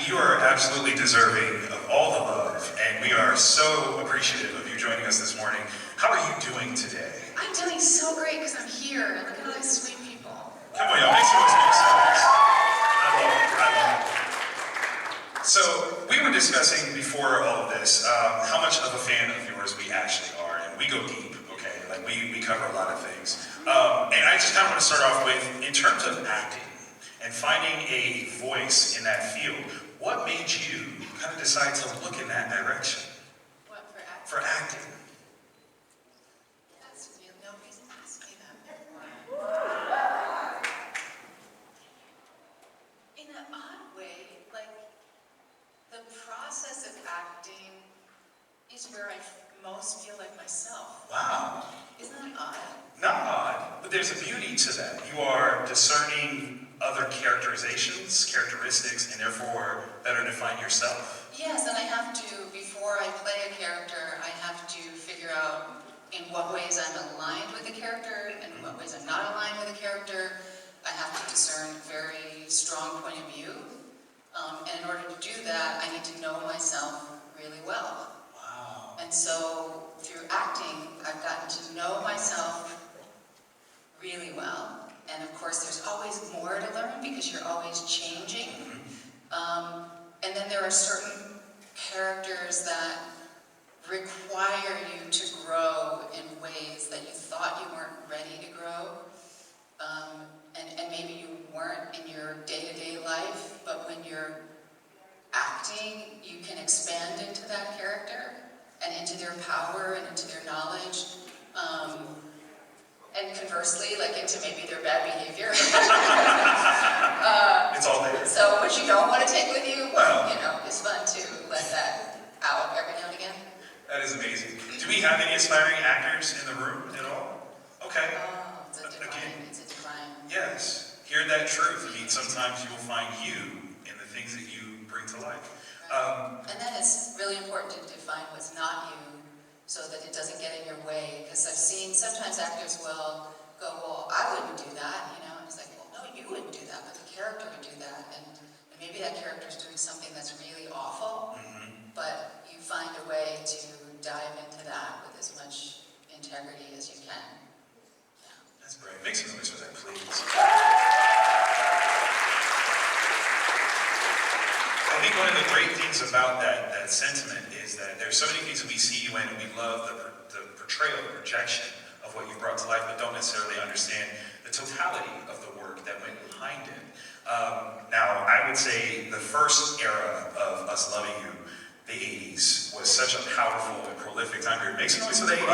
you are absolutely deserving of all the love, and we are so appreciative of you joining us this morning. How are you doing today? I'm doing so great because I'm here. Look at all these sweet people. Come on, y'all, make some noise for yourselves. I love it. So, we were discussing before all of this how much of a fan of yours we actually are, and we go deep, okay? Like, we cover a lot of things. And I just kind of want to start off with, in terms of acting, and finding a voice in that field, what made you kind of decide to look in that direction? What, for acting? For acting. That's real. Nobody's asked me that before. In an odd way, like, the process of acting is where I most feel like myself. Wow. Isn't that odd? Not odd, but there's a beauty to that. You are discerning other characteristics, and therefore better define yourself. Yes, and I have to, before I play a character, I have to figure out in what ways I'm aligned with the character and in what ways I'm not aligned with the character. I have to discern a very strong point of view. And in order to do that, I need to know myself really well. Wow. And so through acting, I've gotten to know myself really well. And of course, there's always more to learn because you're always changing. And then there are certain characters that require you to grow in ways that you thought you weren't ready to grow. And maybe you weren't in your day-to-day life, but when you're acting, you can expand into that character and into their power and into their knowledge. And conversely, like into maybe their bad behavior. It's all there. So what you don't want to take with you, well, it's fun to let that out every now and again. That is amazing. Do we have any aspiring actors in the room at all? Okay. Oh, it's a divine. Yes. Hear that truth. I mean, sometimes you will find you in the things that you bring to life. Right. And then it's really important to define what's not you, so that it doesn't get in your way. Because I've seen sometimes actors will go, well, I wouldn't do that, And it's like, well, no, you wouldn't do that, but the character would do that. And maybe that character is doing something that's really awful, but you find a way to dive into that with as much integrity as you can. Yeah. That's great. Make some noise for that, please. I think one of the great things about that sentiment is that there's so many things that we see you in, and we love the portrayal, the projection of what you brought to life, but don't necessarily understand the totality of the work that went behind it. Now, I would say the first era of us loving you, the 80s, was such a powerful and prolific time period. Make some noise for the 80s.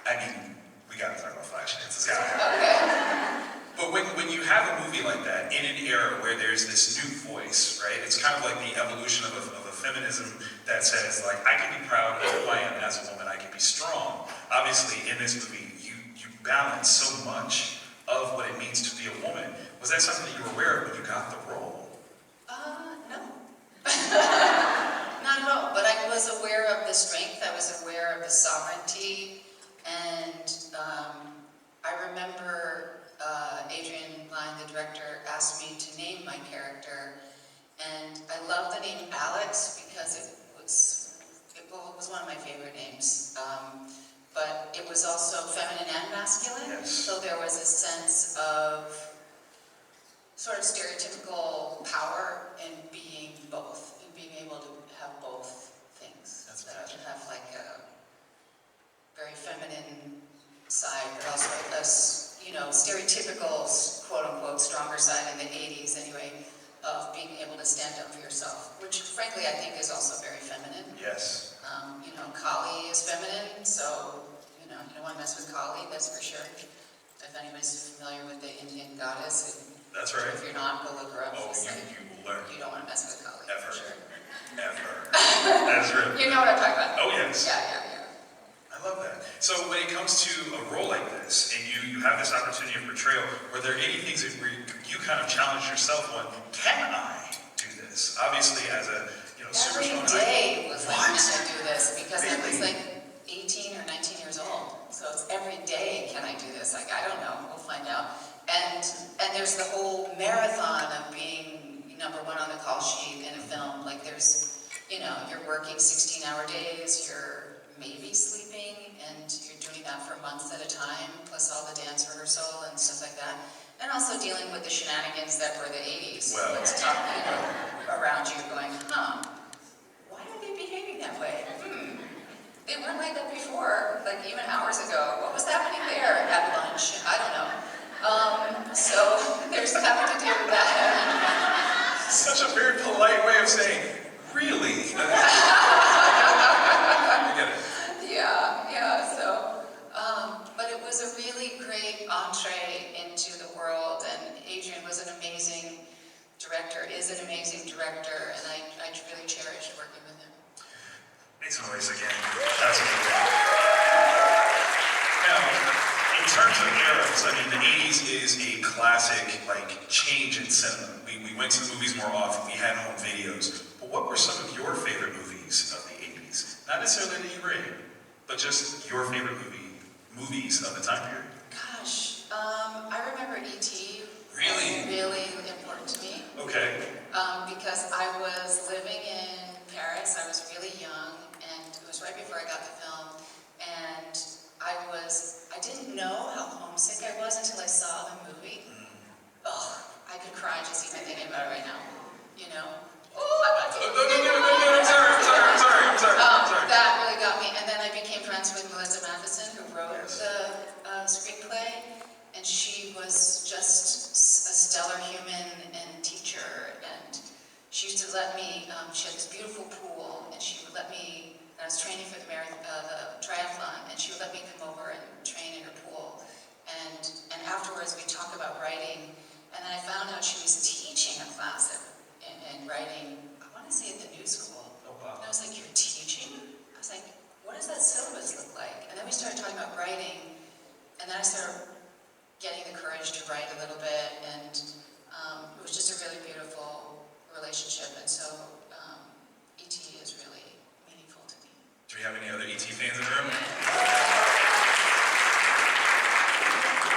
I mean, we gotta talk about Flashdance. It's gotta happen. But when you have a movie like that, in an era where there's this new voice, right? It's kind of like the evolution of a feminism that says, like, I can be proud of who I am as a woman, I can be strong. Obviously, in this movie, you balance so much of what it means to be a woman. Was that something that you were aware of when you got the role? No. Not at all, but I was aware of the strength, I was aware of the sovereignty, and I remember Adrian Lyne, the director, asked me to name my character, and I love the name Alex because it was one of my favorite names, but it was also feminine and masculine, yes. So there was a sense of sort of stereotypical power in being both, in being able to have both things. That's that magic. you have like a very feminine side, but also a stereotypical, quote-unquote, stronger side in the 80s anyway, of being able to stand up for yourself, which frankly I think is also very feminine. Yes. Kali is feminine, so you don't want to mess with Kali, that's for sure. If anybody's familiar with the Indian goddess, that's right. If you're not, go look her up. Oh, you will learn. You don't want to mess with Kali. Ever. For sure. Ever. That's right. You know what I'm talking about. Oh, yes. Yeah. I love that. So when it comes to a role like this, and you have this opportunity of portrayal, were there any things that you kind of challenged yourself on? Can I do this? Obviously, as a super strong. Every day was like, what? can I do this? Because really? I was like 18 or 19 years old. So it's every day, can I do this? Like, I don't know. We'll find out. And there's the whole marathon of being #1 on the call sheet in a film. Like there's, you're working 16-hour days, you're maybe sleeping, and you're doing that for months at a time, plus all the dance rehearsal and stuff like that. And also dealing with the shenanigans that were the 80s. Well, Let's talk, around you going, why are they behaving that way? They weren't like that before, like even hours ago. What was happening there at lunch? I don't know. So there's having to deal with that. Such a very polite way of saying, really? I get it. Yeah, so, but it was a really great entree into the world, and Adrian was an amazing director, is an amazing director, and I really cherished working with him. Make some noise again. That's a good one. Now, in terms of eras, I mean, the 80s is a classic, change in cinema. We went to the movies more often, we had home videos. But what were some of your favorite movies of the 80s? Not necessarily that you were in, but just your favorite movies of the time period. Gosh, I remember E.T. Really? Really important to me. Okay. Because I was living in Paris, I was really young, and it was right before I got the film, and I didn't know how homesick I was until I saw the movie. I could cry just even thinking about it right now, I'm sorry. That really got me, and then I became friends with Melissa Matheson, who wrote the screenplay, and she was just a stellar human and teacher, and she used to let me, she had this beautiful pool, and she would let me, I was training for the triathlon, and she would let me come over and train in her pool, and afterwards we talk about writing, and then I found out she was teaching a class in writing, I want to say at the New School. Oh, wow. And I was like, you're teaching? I was like, what does that syllabus look like? And then we started talking about writing, and then I started getting the courage to write a little bit, and it was just a really beautiful relationship, and so E.T. is really meaningful to me. Do we have any other E.T. fans in the room?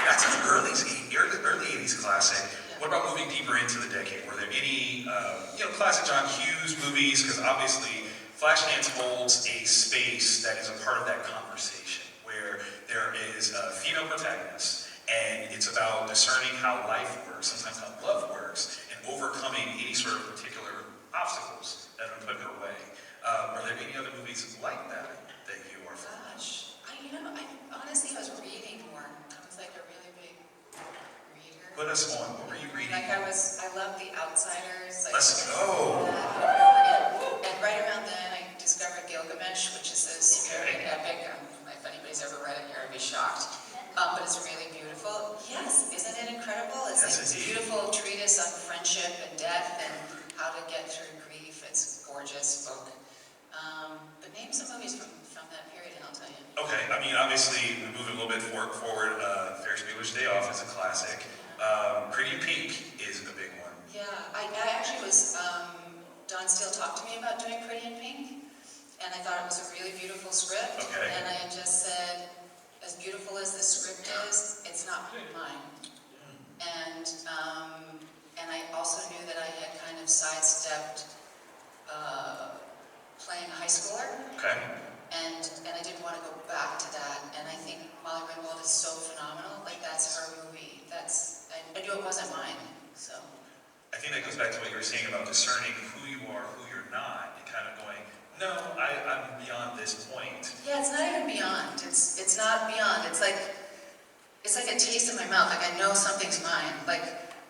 That's an early 80s classic. What about moving deeper into the decade? Were there any, classic John Hughes movies? Because obviously, Flashdance holds a space that is a part of that conversation, where there is a female protagonist, and it's about discerning how life works, sometimes how love works, and overcoming any sort of particular obstacles that have been put in her way. Are there any other movies like that you are from? Gosh, I honestly was reading more. I was like a really big reader. Put us on. What were you reading? I loved The Outsiders. Let's go. And right around then, I discovered Gilgamesh, which is this very epic. If anybody's ever read it here, I'd be shocked. But it's really beautiful. Yes, isn't it incredible? It's like this beautiful treatise on friendship and death and how to get through grief. It's a gorgeous book. But name some movies from that period, and I'll tell you. Okay, obviously, we move a little bit forward. Ferris Bueller's Day Off is a classic. Pretty in Pink is a big one. Yeah, I actually was, Don Steele talked to me about doing Pretty in Pink, and I thought it was a really beautiful script. Okay. And I just said, as beautiful as the script is, it's not mine. And I also knew that I had kind of sidestepped playing a high schooler. Okay. And I didn't want to go back to that. And I think Molly Ringwald is so phenomenal. Like, that's her movie. I knew it wasn't mine, so. I think that goes back to what you were saying about discerning who you are, who you're not, and kind of going, no, I'm beyond this point. Yeah, it's not even beyond. It's not beyond. It's like a taste in my mouth. Like, I know something's mine. Like,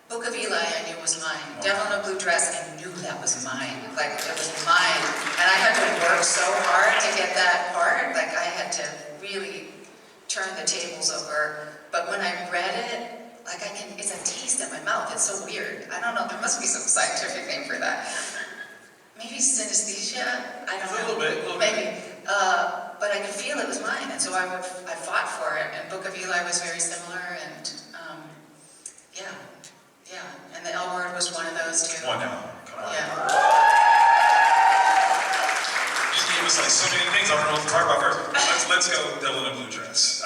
Book of Eli, I knew was mine. Devil in a Blue Dress, I knew that was mine. Like, it was mine. And I had to work so hard to get that part. Like, I had to really turn the tables over. But when I read it, like, it's a taste in my mouth. It's so weird. I don't know. There must be some scientific name for that. Maybe synesthesia? I don't know. A little bit. Maybe. But I could feel it was mine. And so I fought for it. And Book of Eli was very similar. And, yeah. And the L Word was one of those, too. Come on now. Come on. Yeah. You just gave us so many things. I don't know what to talk about first. Let's go Devil in a Blue Dress.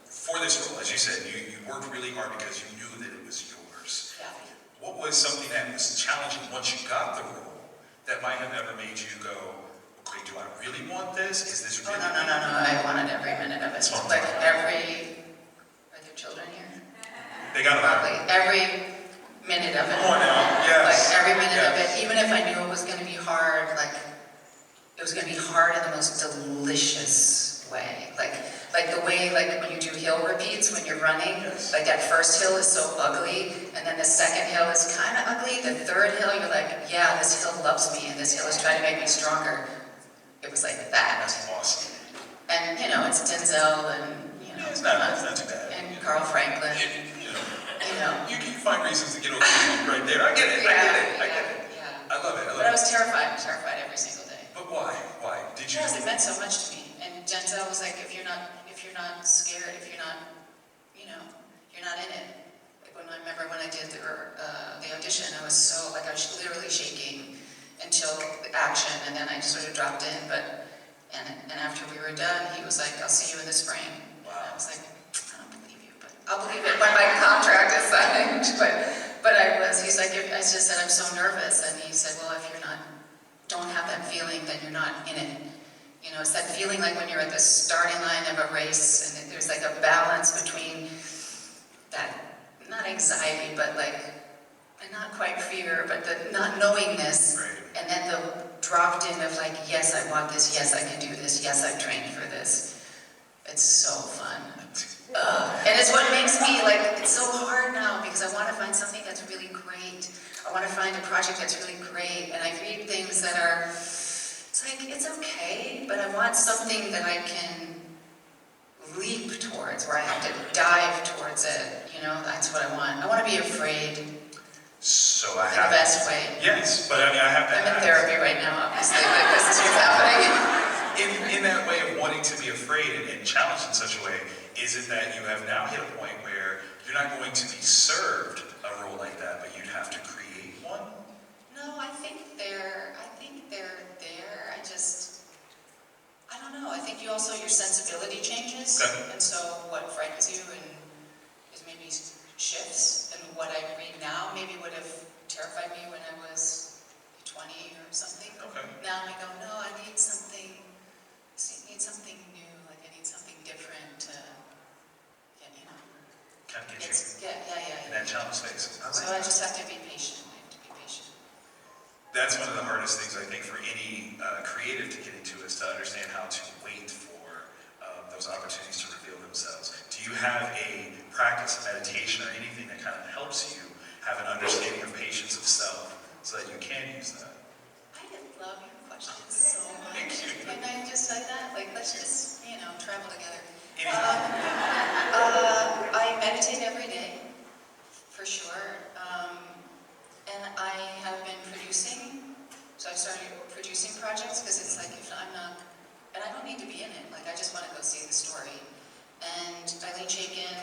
For this role, as you said, you worked really hard because you knew that it was yours. Yeah. What was something that was challenging once you got the role that might have ever made you go, okay, do I really want this? Is this Oh, really? no, I wanted every minute of it. Like are there children here? They got Probably every minute of it. Come on now, yes. Like every minute of Yes. it, even if I knew it was going to be hard, like it was going to be hard in the most delicious way. Like the way like when you do hill repeats when you're running, Yes. like that first hill is so ugly, and then the second hill is kind of ugly. The third hill, you're like, yeah, this hill loves me, and this hill is trying to make me stronger. It was like that. That's awesome. And you know, it's Denzel and you know, It's not too bad. and Carl Franklin. You know. You can find reasons to get over the right there. I get it. I get it. Yeah. I love it. But I was terrified every single day. But why? Why? Did you? Because it meant so much to me. And Denzel was like, if you're not scared, if you're not, you know, you're not in it. Like I remember when I did the audition, I was so, like I was literally shaking until the action, and then I sort of dropped in. And after we were done, he was like, I'll see you in the spring. Wow. And I was like, I don't believe you, but I'll believe it when my contract is signed. But he's like, I just said, I'm so nervous. And he said, well, if you're not, don't have that feeling, then you're not in it. You know, it's that feeling like when you're at the starting line of a race, and there's like a balance between that, not anxiety, but like, and not quite fear, but the not knowingness, Right. and then the dropped in of like, yes, I want this, yes, I can do this, yes, I've trained for this. It's so fun. And it's what makes me like, it's so hard now because I want to find something that's really great. I want to find a project that's really great, and I read things that are, it's like, it's okay, but I want something that I can leap towards, where I have to dive towards it, you know, that's what I want. I want to be afraid So I in have the best way. Yes, but I mean I have that. I'm in therapy right now, obviously, like this is what's happening. In that way of wanting to be afraid and challenged in such a way, is it that you have now hit a point where you're not going to be served a role like that, but you'd have to create one? No, I think they're there. I don't know. I think you also, your sensibility changes. Okay. And so what frightens you and is maybe shifts. And what I read now maybe would have terrified me when I was 20 or something. Okay. Now I go, no, I need something new. Like I need something different to get, you know. Kind of get you Yeah. in that challenge space. So I just have to be patient. I have to be patient. That's one of the hardest things I think for any creative to get into is to understand how to wait for those opportunities to reveal themselves. Do you have a practice, a meditation, or anything that kind of helps you have an understanding of patience of self so that you can use that? I love your questions so much. Thank you. And I just like that, like let's just, you know, travel together. Anytime. I meditate every day, for sure. And I have been producing, so I've started producing projects because it's like if I'm not, and I don't need to be in it, like I just want to go see the story. And Eileen Chaikin,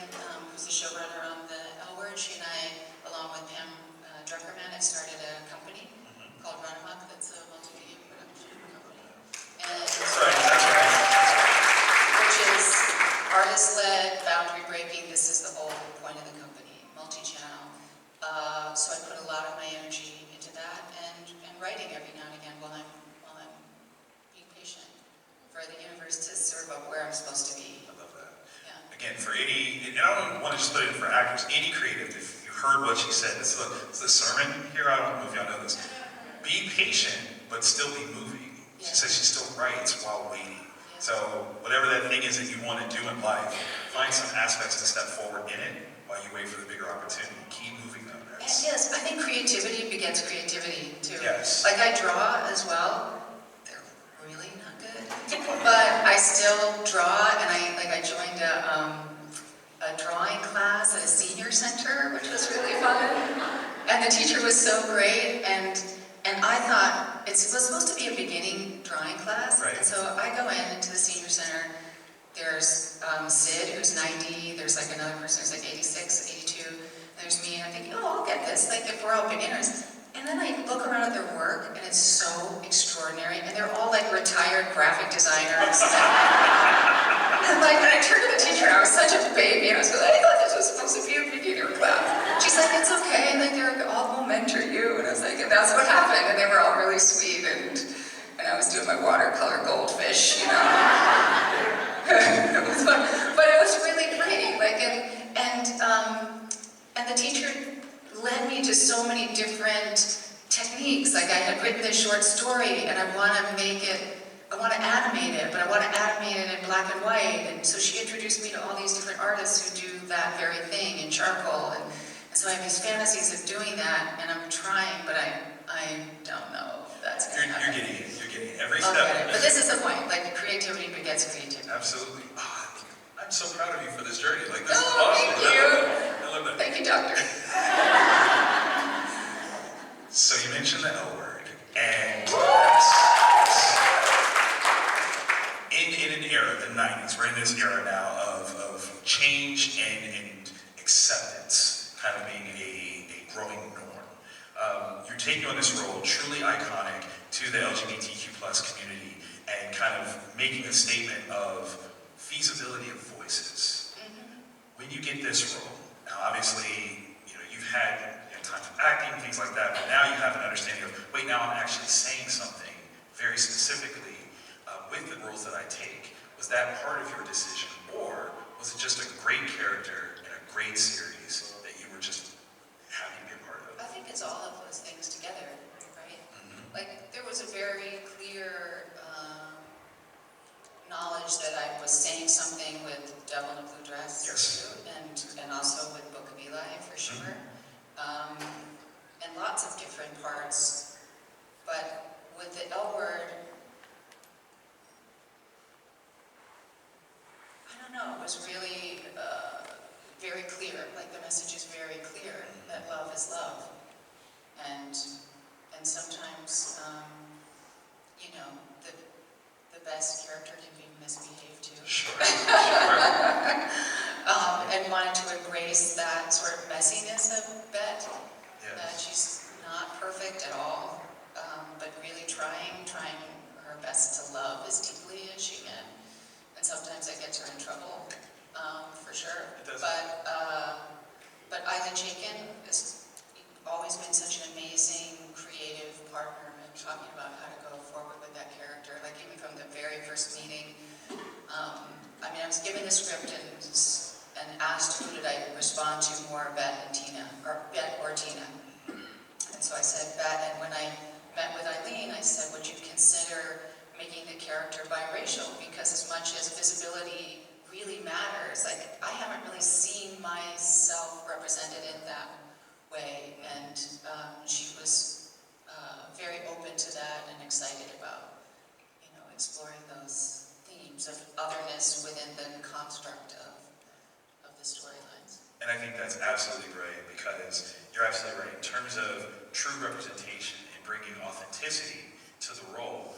who's the showrunner on the L Word, she and I, along with Pam Druckerman, have started a company called Run Amok that's a multimedia production company. And That's right. which is artist-led, boundary-breaking. This is the whole point of the company, multi-channel. So I put a lot of my energy into that and writing every now and again while I'm being patient for the universe to serve up where I'm supposed to be. I love that. Yeah. Again, for any, and I don't want to just put it in for actors, any creative, if you heard what she said, it's the sermon here, I don't know if y'all know this. Be patient, but still be moving. She says she still writes while waiting. So whatever that thing is that you want to do in life, find some aspects to step forward in it while you wait for the bigger opportunity. Keep moving though. And yes, I think creativity begets creativity too. Yes. Like I draw as well. They're really not good, but I still draw, and I joined a drawing class at a senior center, which was really fun. And the teacher was so great, and I thought it was supposed to be a beginning drawing class. Right. And so I go into the senior center. There's Sid, who's 90. There's like another person who's like 86, 82. There's me, and I'm thinking, oh, I'll get this. Like if we're all beginners. And then I look around at their work, and it's so extraordinary. And they're all like retired graphic designers. And like when I turned to the teacher, I was such a baby. And I was like, I thought this was supposed to that's what happened, and they were all really sweet, and I was doing my watercolor goldfish, you know. It was fun, but it was really great, like, and the teacher led me to so many different techniques. Like, I had written this short story, and I want to animate it, but I want to animate it in black and white, and so she introduced me to all these different artists who do that very thing in charcoal, and so I have these fantasies of doing that, and I'm trying, but I don't know if that's going to happen. You're getting it every step. Okay, but this is the point, like, creativity begets creativity. Absolutely. I'm so proud of you for this journey. Like, this is Oh, awesome. thank you. I love that. Thank you, doctor. So you mentioned the L word, and in an era, the 90s, we're in this era now of change and acceptance kind of being a growing norm. You're taking on this role, truly iconic to the LGBTQ plus community, and kind of making a statement of feasibility of voices. When you get this role, now obviously, you've had time for acting, things like that, but now you have an understanding of, wait, now I'm actually saying something very specifically with the roles that I take. Was that part of your decision, or was it just a great character in a great series that you were just happy to be a part of? I think it's all of those things together, right? Like, there was a very clear knowledge that I was saying something with Devil in a Blue Dress, Yes. too, and also with Book of Eli, for sure. And lots of different parts, but with the L word, I don't know, it was really very clear, like the message is very clear, that love is love. And sometimes, the best character can be misbehaved too. Sure. And wanted to embrace that sort of messiness of Bet. Yes. She's not perfect at all, but really trying her best to love as deeply as she can. And sometimes that gets her in trouble, for sure. It does. But Isla Chaikin has always been such an amazing, creative partner in talking about how to go forward with that character. Like, even from the very first meeting, I was given the script and asked who did I respond to more, Bet or Tina. And so I said Bet, and when I met with Eileen, I said, would you consider making the character biracial? Because as much as visibility really matters, like, I haven't really seen myself represented in that way, and she was very open to that and excited about, exploring those themes of otherness within the construct of the storylines. And I think that's absolutely right, because you're absolutely right. In terms of true representation and bringing authenticity to the role,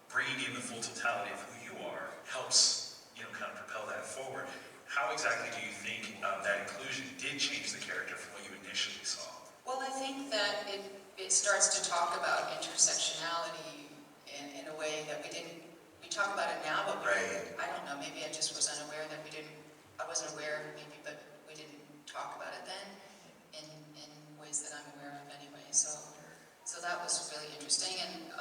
bringing in the full totality of who you are helps, kind of propel that forward. How exactly do you think that inclusion did change the character from what you initially saw? Well, I think that it starts to talk about intersectionality in a way that we talk about it now, but I don't know, maybe I just was unaware that I wasn't aware maybe, but we didn't talk about it then in ways that I'm aware of anyway. So that was really interesting, and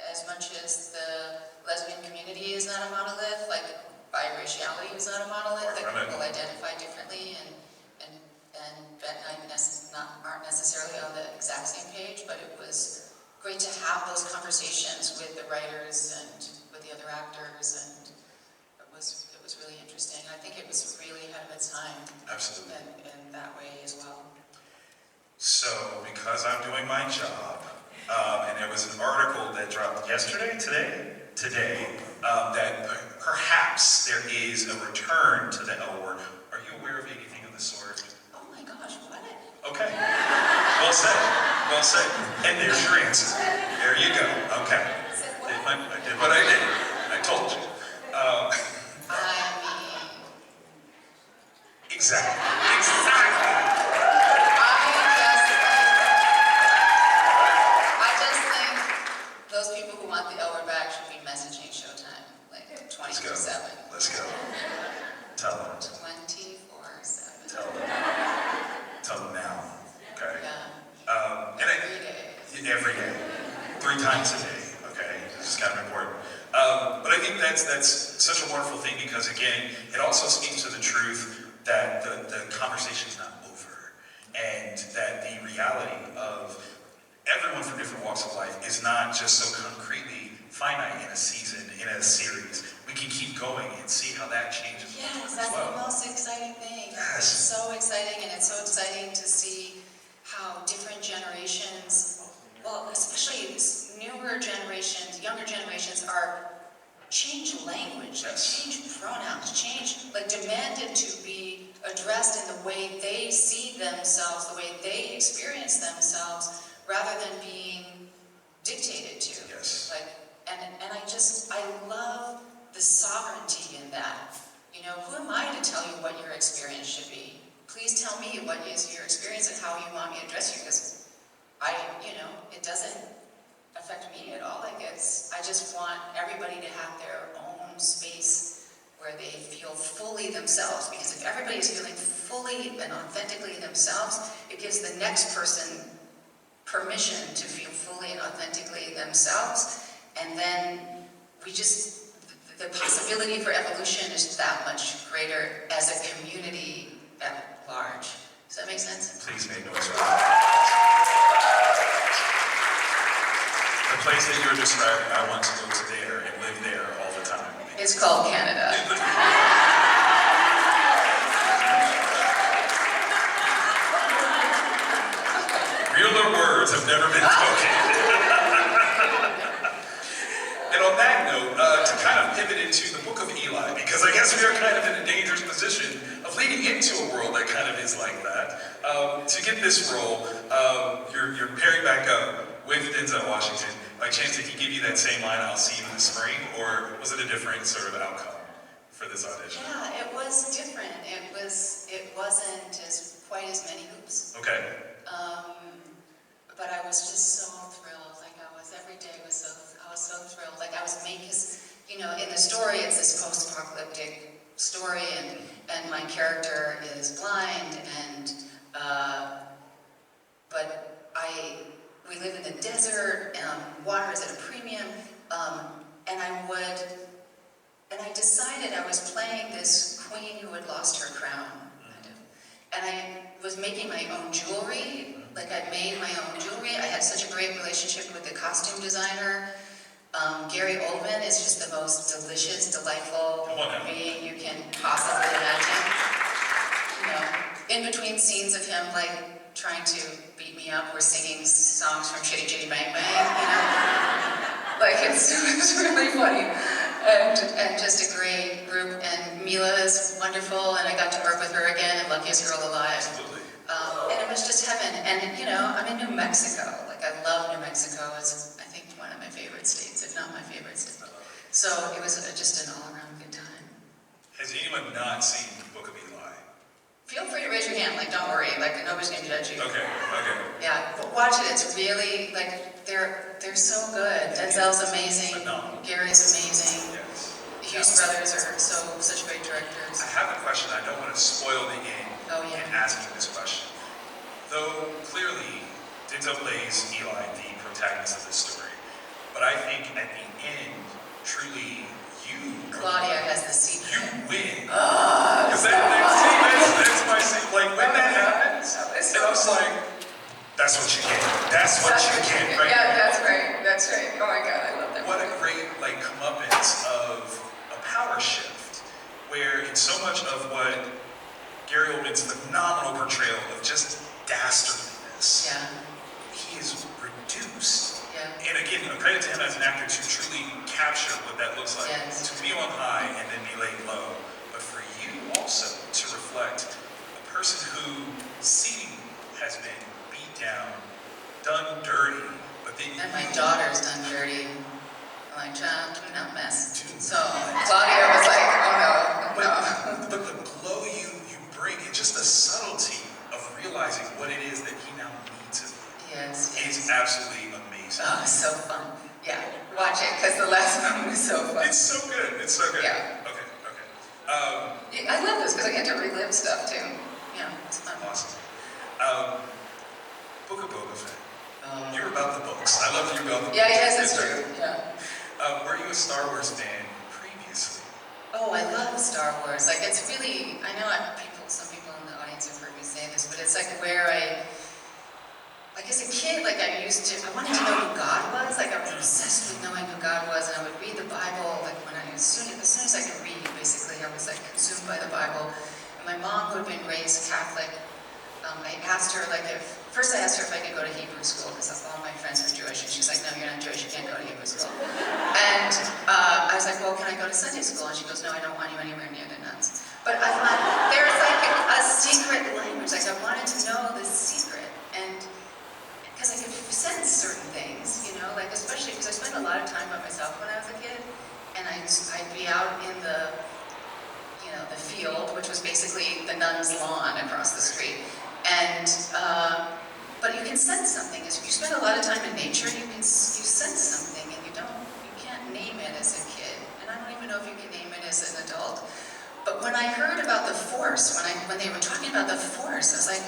as much as the lesbian community is not a monolith, like biraciality is not a monolith, that people identify differently, and Bet and I aren't necessarily on the exact same page, but it was great to have those conversations with the writers and with the other actors, and it was really interesting. I think it was really ahead of its time. Absolutely. In that way as well. So, because I'm doing my job, and there was an article that dropped today, that perhaps there is a return to the L word. Are you aware of anything of the sort? Oh my gosh, what? Okay. Well said. And there's your answer. There you go. Okay. I did what I did. I told you. Exactly. I just think those people who want the L word back should be messaging Showtime, like 24/7. Let's go. Tell them. 24/7. Tell them now. Okay. Yeah. times a day, okay? This is kind of important. But I think that's such a wonderful thing because, again, it also speaks to the truth that the conversation's not over, and that the reality of everyone from different walks of life is not just so concretely finite in a season, in a series. We can keep going and see how that changes. Yes, that's the most exciting thing. Yes. It's so exciting, and it's so exciting to see how different generations, well, especially newer generations, younger generations, are change language, Yes. change pronouns, change, like demanded to be addressed in the way they see themselves, the way they experience themselves, rather than being dictated to. Yes. Like, and I love the sovereignty in that. You know, who am I to tell you what your experience should be? Please tell me what is your experience and how you want me to address you, because it doesn't affect me at all. Like, I just want everybody to have their own space where they feel fully themselves, because if everybody's feeling fully and authentically themselves, it gives the next person permission to feel fully and authentically themselves, and then the possibility for evolution is that much greater as a community at large. Does that make sense? Please make noise for that. The place that you're describing, I want to go to there and live there all the time. It's called Canada. Realer words have never been spoken. And on that note, to kind of pivot into the Book of Eli, because I guess we are kind of in a dangerous position of leading into a world that kind of is like that. To get this role, you're pairing back up with Denzel Washington. By chance, did he give you that same line, "I'll see you in the spring," or was it a different sort of outcome for this audition? Yeah, it was different. It wasn't quite as many hoops. Okay. But I was just so thrilled. Like, every day I was so thrilled. Like, I was making, in the story, it's this post-apocalyptic story, and my character is blind, and but we live in the desert, water is at a premium, and I decided I was playing this queen who had lost her crown, kind of. And I was making my own jewelry. Like, I made my own jewelry. I had such a great relationship with the costume designer. Gary Oldman is just the most delicious, delightful being you can possibly imagine. In between scenes of him, like, trying to beat me up, we're singing songs from Chitty Chitty Bang Bang, Like, it's really funny. And just a great group. And Mila is wonderful, and I got to work with her again, and Luckiest Girl Alive. Absolutely. And it was just heaven. And, I'm in New Mexico. Like, I love New Mexico. It's, I think, one of my favorite states, if not my favorite state. So it was just an all-around good time. Has anyone not seen the Book of Eli? Feel free to raise your hand. Like, don't worry. Like, nobody's going to judge you. Okay. Yeah, but watch it. It's really, like, they're so good. Denzel's amazing. Phenomenal. Gary's amazing. Yes. The Hughes brothers are such great directors. I have a question. I don't want to spoil the game in asking this question. Though clearly Denzel plays Eli, the protagonist of this story, but I think at the end, truly, Claudia has the secret. You win. That's my secret. Like, when that happens, and I was like, that's what you get. That's what you get, right? Yeah, that's right. Oh my God, I love that. What a great, comeuppance of a power shift, where in so much of what Gary Oldman's phenomenal portrayal of just dastardliness, he is reduced. Yeah. And again, credit to him as an actor to truly capture what that looks like. Yes. To be on high and then be laid low. But for you also to reflect a person who seemingly has been beat down, done dirty, but then And my daughter's done dirty. I'm like, child, do not mess. So Claudia was like, oh no. But the glow you bring, and just the subtlety of realizing what it is that he now needs of you. Yes. Is absolutely amazing. Oh, it's so fun. Yeah, watch it, because the last one was so fun. It's so good. Yeah. Okay. I love this, because I get to relive stuff, too. Yeah, it's fun. Awesome. Book of Boba Fett. Oh, You're about the books. I love you about the books. Yeah, yes, that's true. Yeah. Were you a Star Wars fan previously? Oh, I love Star Wars. Like, it's really, I know some people in the audience have heard me say this, but it's like where like as a kid, like I wanted to know who God was. Like I was obsessed with knowing who God was, and I would read the Bible, like as soon as I could read, basically, I was like consumed by the Bible. And my mom, who had been raised Catholic, I asked her, first I asked her if I could go to Hebrew school, because all my friends were Jewish, and she's like, no, you're not Jewish, you can't go to Hebrew school. And I was like, well, can I go to Sunday school? And she goes, no, I don't want you anywhere near the nuns. But I thought, there's like a secret language, like I wanted to know this secret, and because I could sense certain things, like especially because I spent a lot of time by myself when I was a kid, and I'd be out in the field, which was basically the nun's lawn across the street. And, but you can sense something. If you spend a lot of time in nature, you sense something, and you can't name it as a kid. And I don't even know if you can name it as an adult. But when I heard about the Force, when they were talking about the Force, I was like,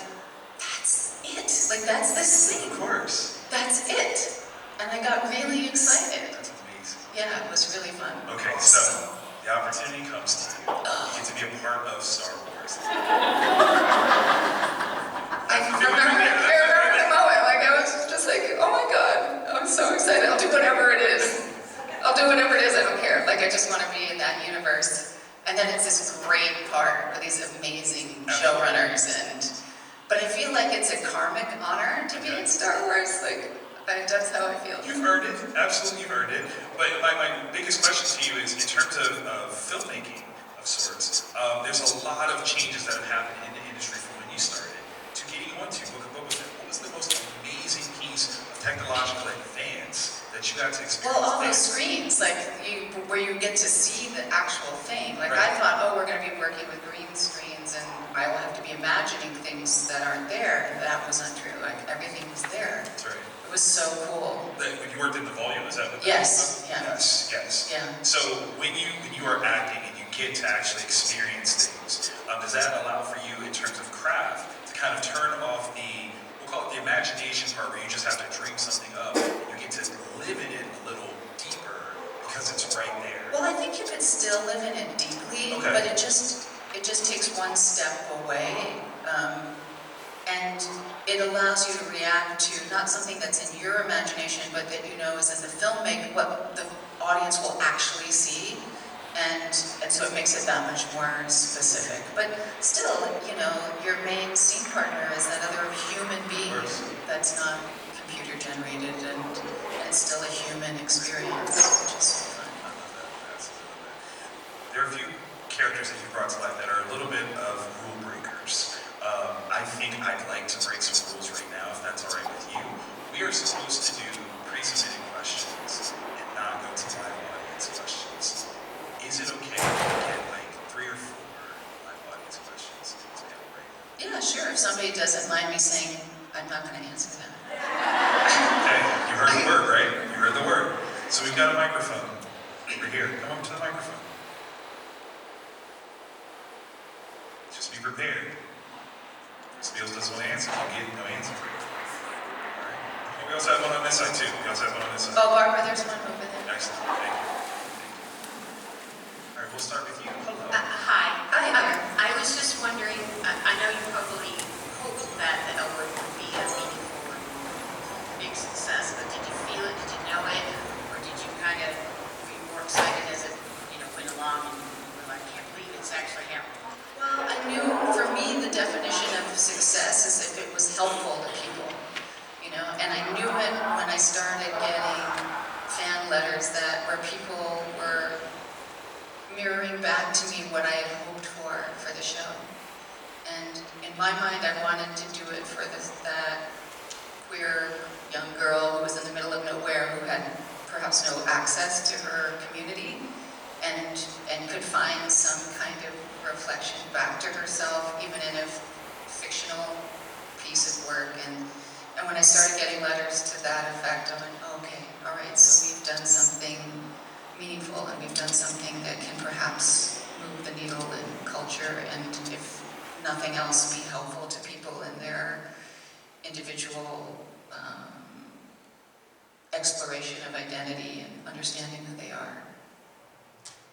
that's it. Like, that's this thing. Of course. That's it. And I got really excited. That's amazing. Yeah, it was really fun. Okay, so the opportunity comes to you. You get to be a part of Star Wars. I remember the moment, like I was just like, oh my God, I'm so excited. I'll do whatever it is. I don't care. Like I just want to be in that universe. And then it's this great part with these amazing showrunners, but I feel like it's a karmic honor to be in Star Wars. Like that's how I feel. You've earned it, absolutely you've earned it. But my biggest question to you is, in terms of filmmaking of sorts, there's a lot of changes that have happened in the industry from when you started to getting onto Book of Boba Fett. What was the most amazing piece of technological advance that you got to experience? Well, all those screens, like where you get to see the actual thing. Like Right. I thought, oh, we're going to be working with green screens, and I will have to be imagining things that aren't there. And that was untrue. Like everything was there. That's right. It was so cool. When you worked in the volume, is that what that Yes, was? yeah. Yes. Yeah. So when you are acting and you get to actually experience things, does that allow for you, in terms of craft, to kind of turn off we'll call it the imagination part, where you just have to dream something up, and you get to live in it a little deeper because it's right there? Well, I think you could still live in it deeply, Okay. but it just takes one step away. And it allows you to react to not something that's in your imagination, but that you know is in the filmmaking, what the audience will actually see. And so it makes it that much more specific. But still, your main scene partner is that other human being that's not computer generated, and it's still a human experience, which is so fun. I love that. Absolutely love that. There are a few characters that you brought to life that are a little bit of rule breakers. I think I'd like to break some rules right now, if that's all right with you. We are supposed to do pre-submitted questions and not go to live audience questions. Is it okay if we get like 3 or 4 live audience questions? Yeah, sure. If somebody doesn't mind me saying, I'm not going to answer them. Okay, you heard the word, right? You heard the word. So we've got a microphone over here. Come up to the microphone. Just be prepared. If Beals doesn't want to answer, you get no answer. All right. And we also have one on this side too. Oh, Barbara, there's one over there. Excellent. Thank you. All right, we'll start with you. Hello. Hi. Hi. I was just wondering, I know you probably hoped that the Elwood would be a meaningful and big success, but did you feel it? Did you know it? Or did you kind of be more excited as it went along and you were like, I can't believe it's actually happening? Well, I knew, for me, the definition of success is if it was helpful to people, and I knew it when I started getting fan letters where people were mirroring back to me what I had hoped for the show. And in my mind, I wanted to do it for that queer young girl who was in the middle of nowhere, who had perhaps no access to her community, and could find some kind of reflection back to herself, even in a fictional piece of work. And when I started getting letters to that effect, I went, okay, all right, so we've done something meaningful, and we've done something that can perhaps move the needle in culture, and if nothing else, be helpful to people in their individual exploration of identity and understanding who they are.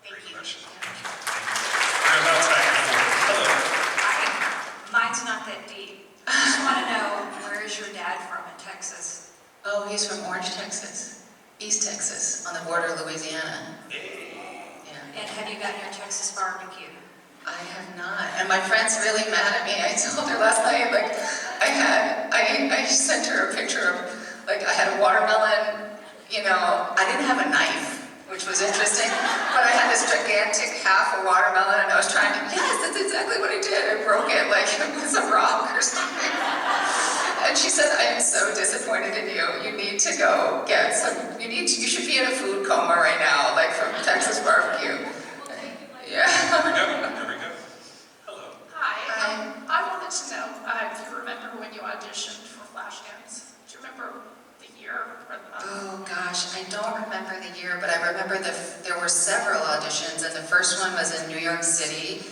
Great Thank you. question. Thank you. We're about back and forth. Hello. Mine's not that deep. I just want to know, where is your dad from in Texas? Oh, he's from Orange, Texas. East Texas, on the border of Louisiana. Hey. Yeah. And have you gotten your Texas barbecue? I have not. And my friend's really mad at me. I told her last night, like, I sent her a picture of, like, I had a watermelon, you know, I didn't have a knife, which was interesting, but I had this gigantic half a watermelon and I was trying to, yes, that's exactly what I did. I broke it like it was a rock or something. And she said, I am so disappointed in you. You need to go get some, you should be in a food coma right now, like from Texas barbecue. Yeah. There we go. There we go. Hello. Hi. I wanted to know if you remember when you auditioned for Flashdance. Do you remember the year? Oh gosh, I don't remember the year, but I remember there were several auditions, and the first one was in New York City.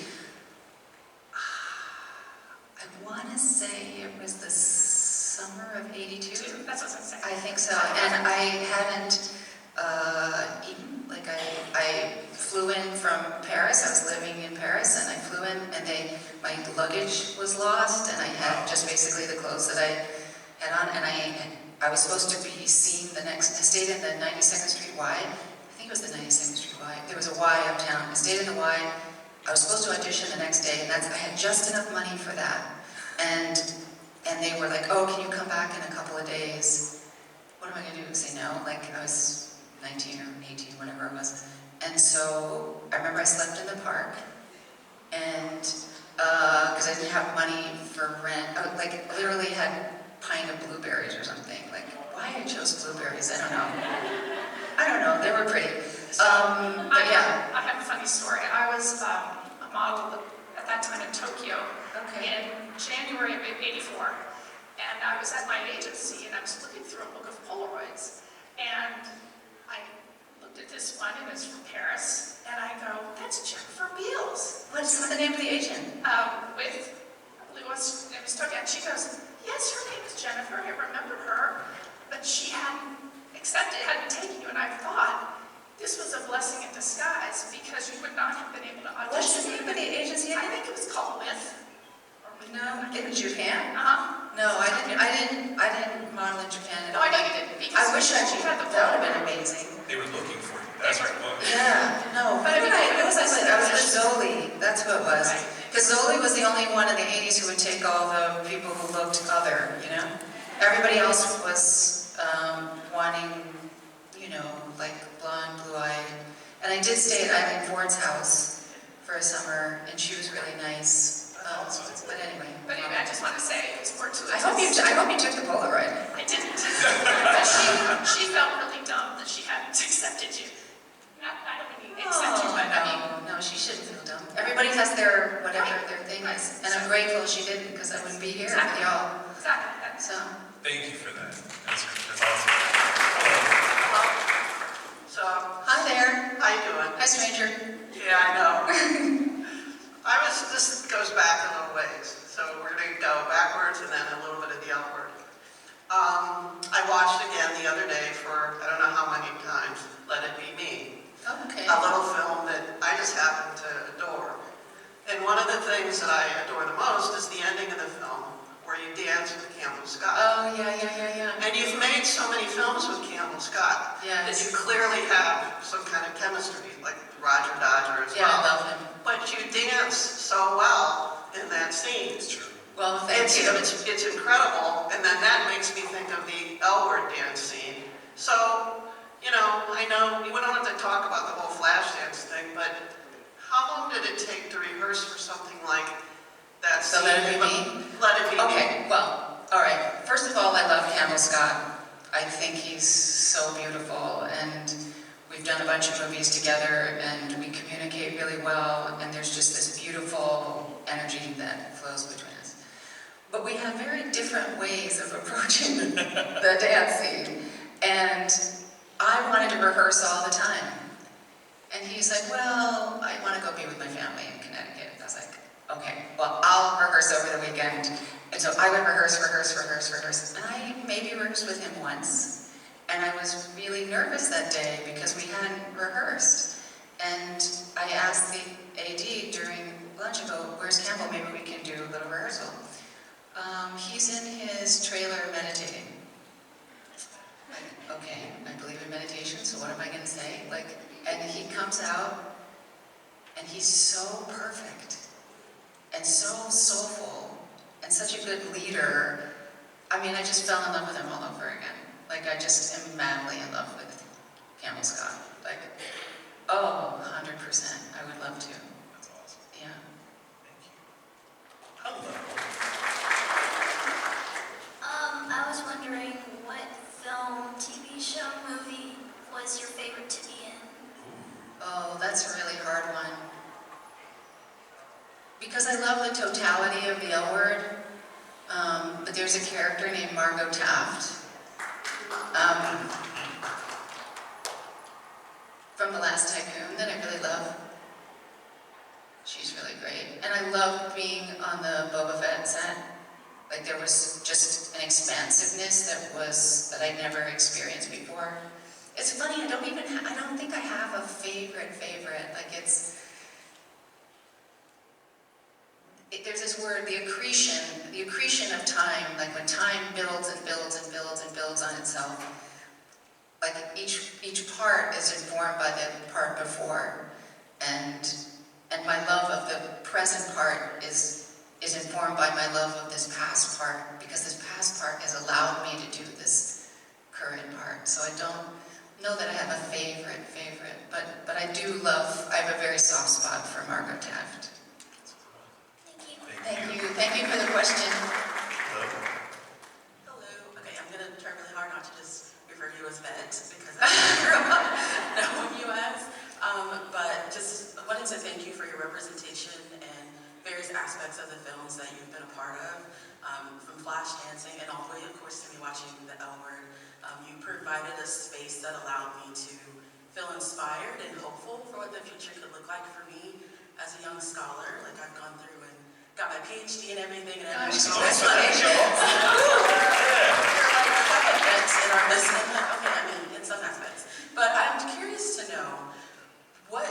I want to say it was the summer of '82. That's what I was saying. I think so, and I hadn't eaten. Like I flew in from Paris. I was living in Paris, and I flew in, and my luggage was lost, and I had just basically the clothes that I had on, and I was supposed to be seen the next. I stayed in the 92nd Street Y. I think it was the 92nd Street Y. There was a Y uptown. I stayed in the Y. I was supposed to audition the next day, and I had just enough money for that, and they were like, "Oh, can you come back in a couple of days?" What am I going to do? Say no? Like I was 19 or 18, whatever it was. And so I remember I slept in the park, and because I didn't have money for rent, I like literally had a pint of blueberries or something. Like why I chose blueberries, I don't know. I don't know. They were pretty. But yeah. I have a funny story. I was a model at that time in Tokyo Okay. in January of '84. And I was at my agency and I was looking through a book of Polaroids. And I looked at this one and it's from Paris. And I go, that's Jennifer Beals. What's the name of the agent? With, I believe it was Tokyo. And she goes, yes, her name is Jennifer. I remember her. But she hadn't accepted, hadn't taken you. And I thought this was a blessing in disguise because you would not have been able to audition. What's the name of the agency I again? think it was called With. No, in Japan? Uh-huh. No, I didn't model in Japan. No, I know you didn't. Because I wish I you did. had the That would have photo. been amazing. They were looking for you. That's what it was. Yeah, no, But I mean, it was that's- I was with Zoli. That's who it was. Right. Because Zoli was the only one in the '80s who would take all the people who looked other, you know? Everybody else was wanting, you know, like blonde, blue-eyed. And I did stay at Eileen Ford's house for a summer, and she was really nice. But anyway. But anyway, I just want to say it was fortuitous. I hope you took the Polaroid. I didn't. But she felt really dumb that she hadn't accepted you. I don't mean accept you, but I mean, no, she shouldn't feel dumb. Everybody has their, whatever their thing is. And I'm grateful she didn't, because I wouldn't be here with Exactly. y'all. exactly. So, Thank you for that. That's awesome. Hello. So, hi there. how you doing? Hi, stranger. Yeah, I know. This goes back a little ways. So we're going to go backwards and then a little bit of the upward. I watched again the other day for, I don't know how many times, Let It Be Me. Oh, okay. A little film that I just happen to adore. And one of the things that I adore the most is the ending of the film where you dance with Campbell Scott. Oh, yeah. And you've made so many films with Campbell Scott that Yes. you clearly have some kind of chemistry, like Roger Dodger as Yeah, I well. love him. But you dance so well in that scene. It's true. Well, thank you. It's incredible, and then that makes me think of the L-word dance scene. So, you know, I know we don't have to talk about the whole Flashdance thing, but how long did it take to rehearse for something like that So scene? Let It Be Me? Let It Be Me. Okay, well, all right. First of all, I love Campbell Scott. I think he's so beautiful, and we've done a bunch of movies together, and we communicate really well, and there's just this beautiful energy that flows between us. But we have very different ways of approaching the dance scene, and I wanted to rehearse all the time. And he's like, well, I want to go be with my family in Connecticut. And I was like, okay, well, I'll rehearse over the weekend. And so I would rehearse. And I maybe rehearsed with him once. And I was really nervous that day because we hadn't rehearsed. And I asked the AD during lunch, I go, where's Campbell? Maybe we can do a little rehearsal. He's in his trailer meditating. Like, okay, I believe in meditation, so what am I gonna say? Like, and he comes out, and he's so perfect, and so soulful, and such a good leader. I mean, I just fell in love with him all over again. Like, I just am madly in love with Campbell Scott. Like, oh, 100%, I would love to. That's awesome. Yeah. Thank you. Hello. I was wondering what film, TV show, movie was your favorite to be in? Oh, that's a really hard one. Because I love the totality of the L Word, but there's a character named Margot Taft from The Last Tycoon that I really love. She's really great. And I loved being on the Boba Fett set. Like, there was just an expansiveness that I'd never experienced before. It's funny, I don't think I have a favorite. Like, there's this word, the accretion of time, like when time builds and builds and builds and builds on itself. Like, each part is informed by the part before. And my love of the present part is informed by my love of this past part, because this past part has allowed me to do this current part. So I don't know that I have a favorite, but I have a very soft spot for Margot Taft. Thank you. Thank you for the question. Hello. Hello. Okay, I'm gonna try really hard not to just refer to you as vet because I grew up knowing you as. But just wanted to thank you for your representation and various aspects of the films that you've been a part of, from Flashdance and all the way, of course, to me watching the L Word. You provided a space that allowed me to feel inspired and hopeful for what the future could look like for me as a young scholar. Like, I've gone through and got my PhD and everything, and everything. Oh, that's like, You're like quite advanced in our business. Okay, I mean, in some aspects. But I'm curious to know, what,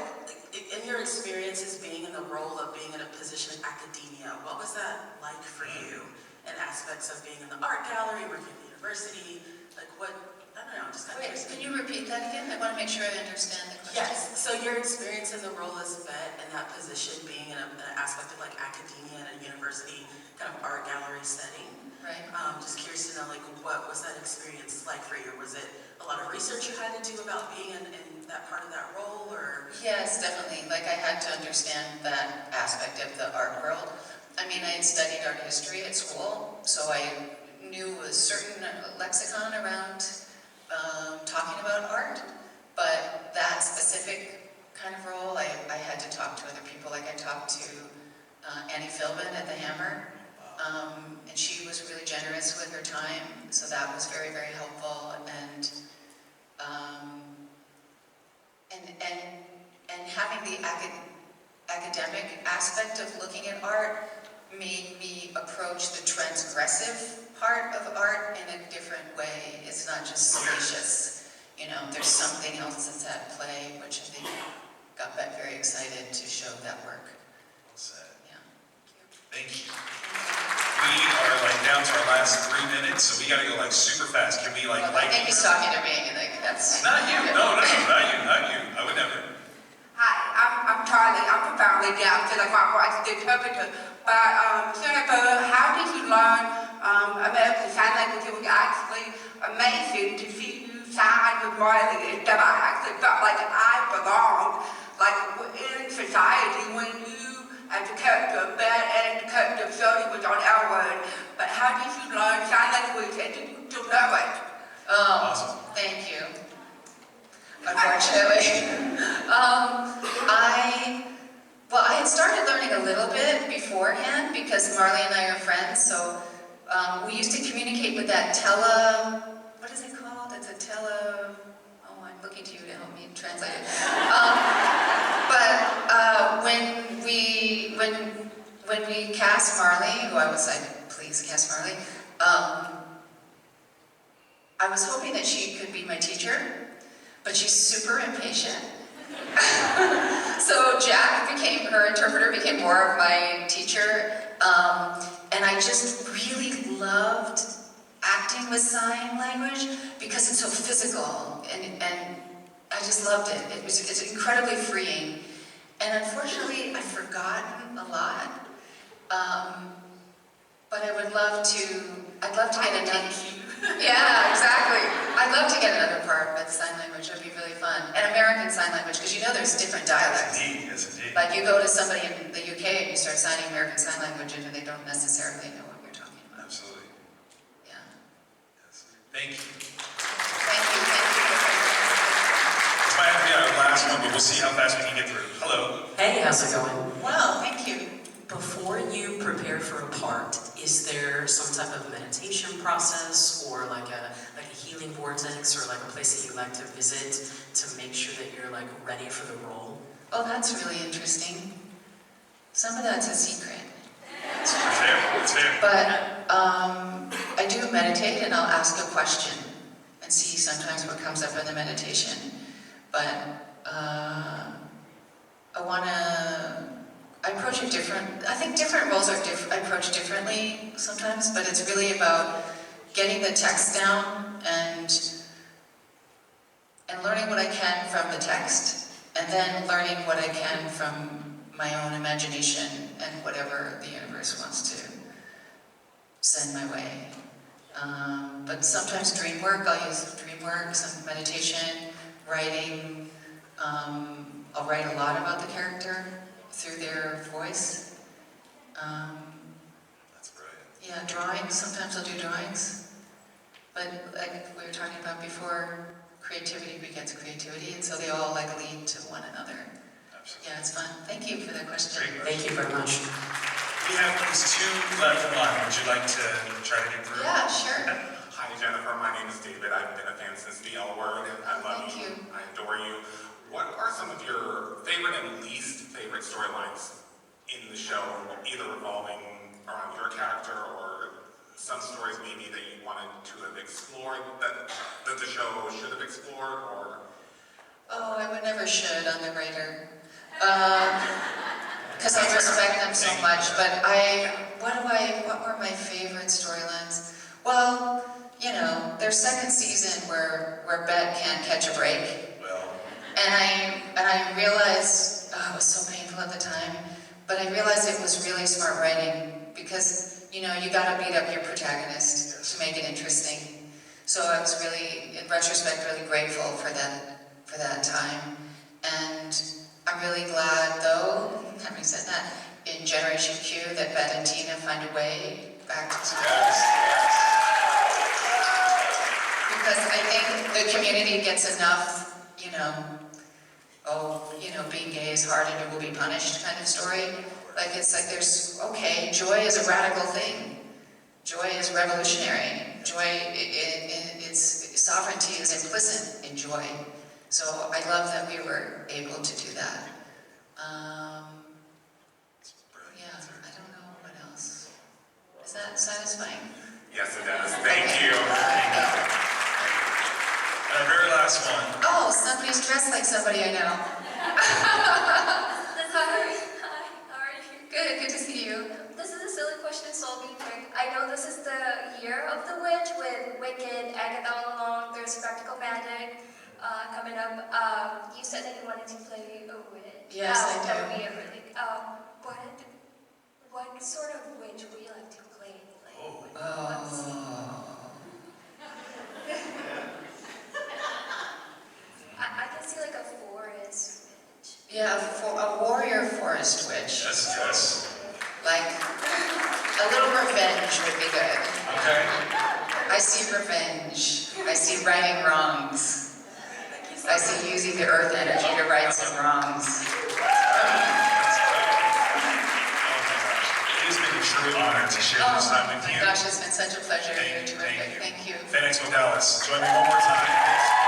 in your experiences being in the role of being in a position in academia, what was that like for you in aspects of being in the art gallery, working at the university? Like, what, I don't know, just kind of Wait, curious. can you repeat that again? I want to make sure I understand the question. Yes, so your experience in the role as vet and that position being in an aspect of like academia and a university kind of art gallery setting. Right. Just curious to know, like, what was that experience like for you? Was it a lot of research you had to do about being in that part of that role, or? Yes, definitely. Like, I had to understand that aspect of the art world. I mean, I had studied art history at school, so I knew a certain lexicon around talking about art, but that specific kind of role, I had to talk to other people. Like, I talked to Annie Philbin at the Hammer, and she was really generous with her time, so that was very, very helpful. And having the academic aspect of looking at art made me approach the transgressive part of art in a different way. It's not just salacious, you know, there's something else that's at play, which I think got very excited to show that work. Well said. Yeah. Thank you. We are like down to our last 3 minutes, so we gotta go like super fast. Can we like Well, I think he's talking to me, like, that's... Not you. No, not you. I would never. Hi, I'm Charlie. I'm profoundly deaf, so like my voice is interpreter. But Jennifer, how did you learn American Sign Language? It was actually amazing to see you sign with Marley and stuff. I actually felt like I belonged, like in society when you, as a character of Ben and the character of Shirley was on L Word. But how did you learn sign language and did you still know it? Awesome. Thank you. Unfortunately. I had started learning a little bit beforehand because Marley and I are friends, so we used to communicate with that what is it called? It's a I'm looking to you to help me translate it. When we cast Marley, who I was like, please cast Marley, I I was hoping that she could be my teacher, but she's super impatient. So Jack became, her interpreter became more of my teacher, and I just really loved acting with sign language because it's so physical, and I just loved it. It's incredibly freeing. And unfortunately, I've forgotten a lot, but I'd love to get another. Yeah, exactly. I'd love to get another part with sign language. It'd be really fun. And American Sign Language, because there's different dialects. Yes, indeed. Like you go to somebody in the UK and you start signing American Sign Language and they don't necessarily know what you're talking about. Absolutely. Yeah. Yes. Thank you. Thank you. This might have to be our last one, but we'll see how fast we can get through. Hello. Hey, how's it going? Well, thank you. Before you prepare for a part, is there some type of meditation process or like a healing vortex or like a place that you like to visit to make sure that you're like ready for the role? Oh, that's really interesting. Some of that's a secret. It's fair. It's fair. But I do meditate and I'll ask a question and see sometimes what comes up in the meditation. But I approach it different. I think different roles are approached differently sometimes, but it's really about getting the text down and learning what I can from the text, and then learning what I can from my own imagination and whatever the universe wants to send my way. But sometimes dream work, I'll use dream work, some meditation, writing. I'll write a lot about the character through their voice. That's brilliant. Yeah, drawings, sometimes I'll do drawings. But like we were talking about before, creativity begets creativity, and so they all like lead to one another. Absolutely. Yeah, it's fun. Thank you for that question. Great question. Thank you very much. We have these two left in line. Would you like to try to get through? Yeah, sure. Hi Jennifer, my name is David. I've been a fan since the L Word. I love Thank you. I adore you. What are some of your favorite and least favorite storylines in the show, either revolving around your character or some stories maybe that you wanted to have explored that the show should have explored, or? Oh, I would never should on the writer. Because I respect them so much, but what were my favorite storylines? Well, their second season where Bet can't catch a break. Well, And I realized, it was so painful at the time, but I realized it was really smart writing because, you gotta beat up your protagonist to make it interesting. So I was really, in retrospect, really grateful for that time. And I'm really glad, though, having said that, in Generation Q, that Bet and Tina find a way back to school. Because I think the community gets enough, being gay is hard and it will be punished kind of story. Joy is a radical thing. Joy is revolutionary. Joy, its sovereignty is implicit in joy. So I love that we were able to do that. Yeah, I don't know what else. Is that satisfying? Yes, it does. Thank you. and our very last one. Oh, somebody's dressed like somebody I know. Hi, how are you? Good to see you. This is a silly question, so I'll be quick. I know this is the year of the witch with Wicked, Agatha All Along, there's Practical Magic coming up. You said that you wanted to play a witch. Yes, I do. That would be a really, what sort of witch would you like to play? I can see like a forest witch. Yeah, a warrior forest witch. Yes. Like, a little revenge would be good. Okay. I see revenge. I see righting wrongs. I see using the earth energy to right some wrongs. It has been a true honor to share this time with Oh my you. gosh, it's been such a pleasure. You're Thank you. terrific. Thank you. Fan Expo Dallas. Join me one more time.